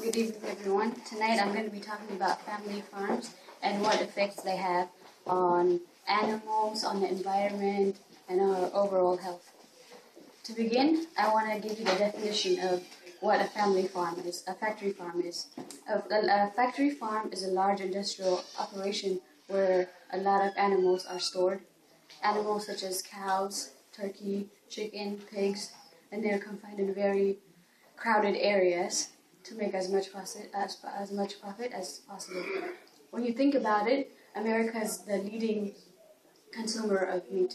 Good evening, everyone. Tonight I'm going to be talking about family farms and what effects they have on animals, on the environment, and our overall health. To begin, I want to give you the definition of what a family farm is, a factory farm is. A factory farm is a large industrial operation where a lot of animals are stored. Animals such as cows, turkey, chicken, pigs, and they're confined in very crowded areas to make as much profit as possible. When you think about it, America is the leading consumer of meat.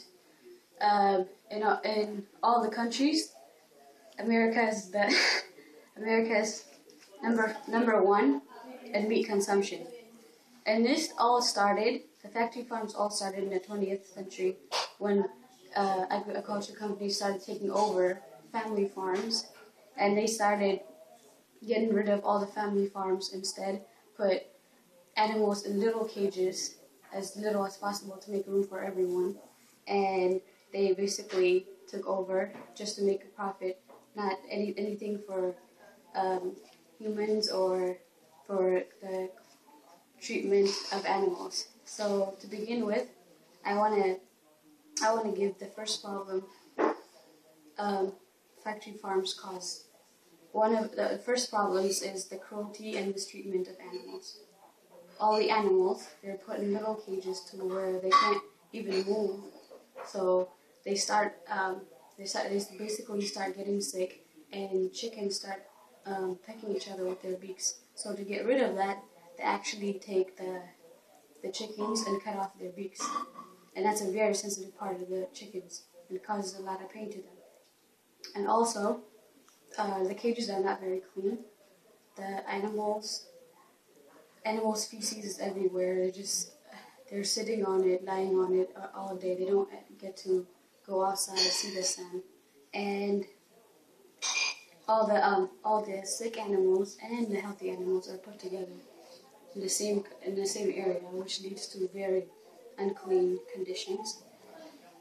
In all the countries, America is number one in meat consumption. And this all started, the factory farms all started in the 20th century when agriculture companies started taking over family farms, and they started getting rid of all the family farms, instead put animals in little cages, as little as possible to make room for everyone. And they basically took over just to make a profit, not anything for humans or for the treatment of animals. So to begin with, I want to give the first problem factory farms cause. One of the first problems is the cruelty and mistreatment of animals. All the animals, they're put in little cages to where they can't even move. So they basically start getting sick, and chickens start pecking each other with their beaks. So to get rid of that, they actually take the chickens and cut off their beaks. And that's a very sensitive part of the chickens, and it causes a lot of pain to them. And also, the cages are not very clean. The animals' feces is everywhere. They're sitting on it, lying on it all day. They don't get to go outside, see the sun. And all the sick animals and the healthy animals are put together in the same area, which leads to very unclean conditions.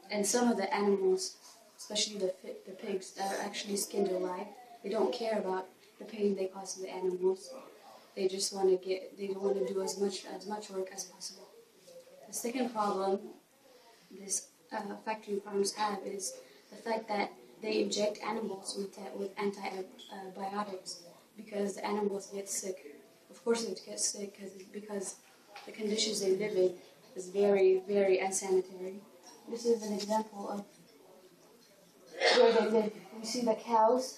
And some of the animals, especially the pigs, that are actually skinned alive, they don't care about the pain they cause to the animals. They just want to do as much work as possible. The second problem this factory farms have is the fact that they inject animals with antibiotics because the animals get sick. Of course they get sick because the conditions they live in is very, very unsanitary. This is an example of where they live. You see the cows.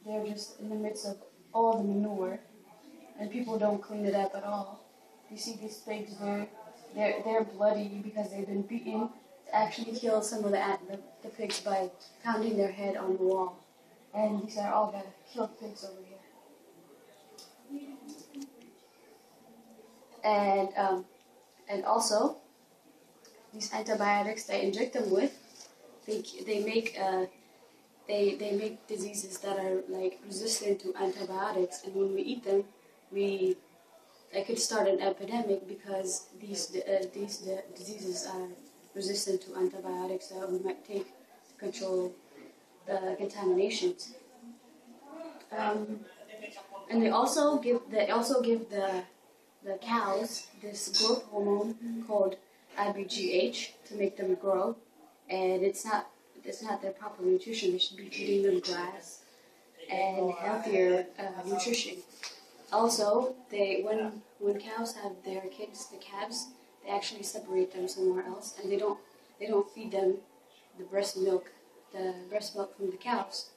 They're just in the midst of all the manure, and people don't clean it up at all. You see these pigs, they're bloody because they've been beaten to actually kill some of the pigs by pounding their head on the wall. And these are all the killed pigs over here. And also, these antibiotics they inject them with, they make diseases that are like resistant to antibiotics, and when we eat them, it could start an epidemic because these diseases are resistant to antibiotics that we might take to control the contaminations. And they also give the cows this growth hormone called IBGH to make them grow, and it's not their proper nutrition. They should be feeding them grass and healthier nutrition. Also, when cows have their kids, the calves, they actually separate them somewhere else, and they don't feed them the breast milk from the cows.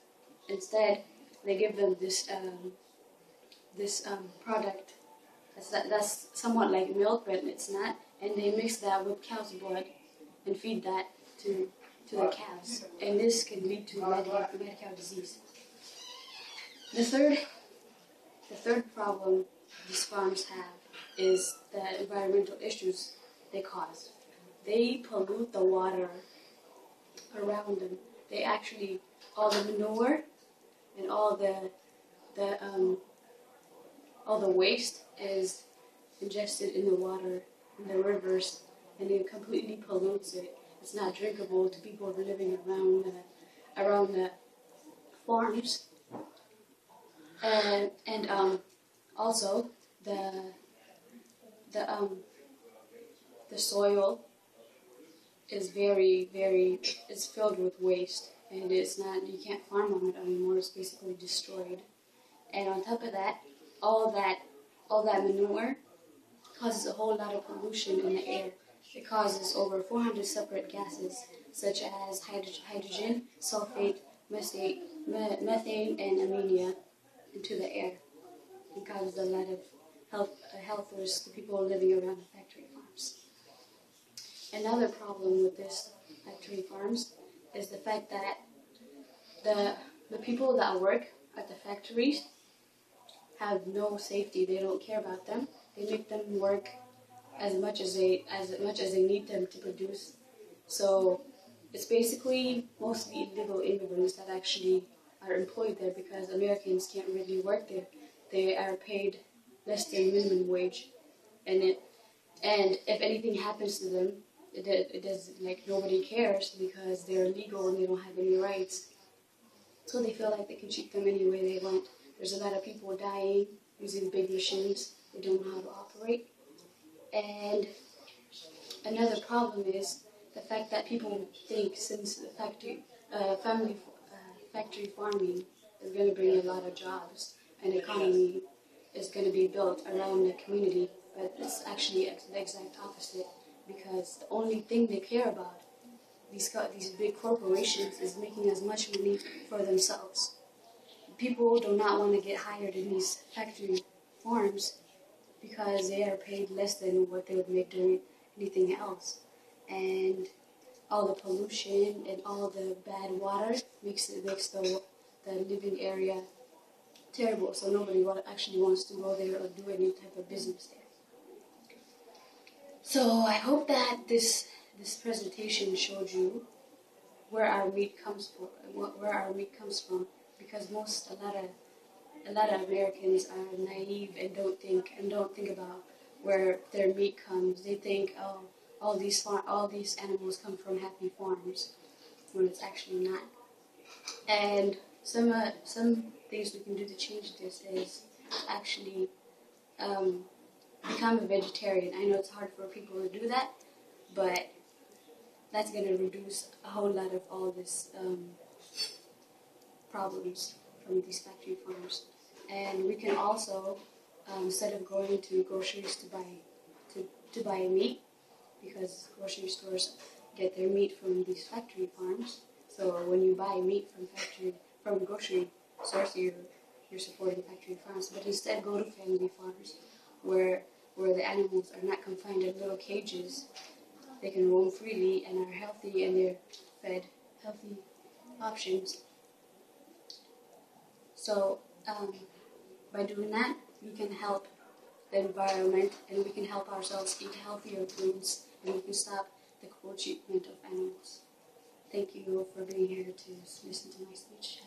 Instead, they give them this product that's somewhat like milk, but it's not, and they mix that with cow's blood and feed that to the calves, and this can lead to mad cow disease. The third problem these farms have is the environmental issues they cause. They pollute the water around them. They actually, all the manure and all the waste is ingested in the water, in the rivers, and it completely pollutes it. It's not drinkable to people living around the farms. And also the soil is it's filled with waste, and you can't farm on it anymore. It's basically destroyed. And on top of that, all that manure causes a whole lot of pollution in the air. It causes over 400 separate gases, such as hydrogen, sulfate, methane, and ammonia, into the air. It causes a lot of health risks to people living around the factory farms. Another problem with this factory farms is the fact that the people that work at the factories have no safety. They don't care about them. They make them work as much as they need them to produce. So it's basically mostly illegal immigrants that actually are employed there, because Americans can't really work there. They are paid less than minimum wage, and if anything happens to them, it does, like, nobody cares, because they're legal and they don't have any rights. So they feel like they can treat them any way they want. There's a lot of people dying using big machines they don't know how to operate. And another problem is the fact that people think, since the factory farming is going to bring a lot of jobs, and economy is going to be built around the community, but it's actually the exact opposite, because the only thing they care about, these big corporations, is making as much money for themselves. People do not want to get hired in these factory farms because they are paid less than what they would make doing anything else. And all the pollution and all the bad water makes the living area terrible. So nobody actually wants to go there or do any type of business there. So I hope that this presentation showed you where our meat comes from, because a lot of Americans are naive and don't think about where their meat comes. They think, oh, all these animals come from happy farms, when it's actually not. And some things we can do to change this is actually become a vegetarian. I know it's hard for people to do that, but that's going to reduce a whole lot of all this problems from these factory farms. And we can also, instead of going to groceries to buy meat, because grocery stores get their meat from these factory farms. So when you buy meat from grocery stores, you're supporting factory farms. But instead, go to family farms where the animals are not confined in little cages. They can roam freely and are healthy, and they're fed healthy options. So by doing that, we can help the environment, and we can help ourselves eat healthier foods, and we can stop the cruel treatment of animals. Thank you for being here to listen to my speech.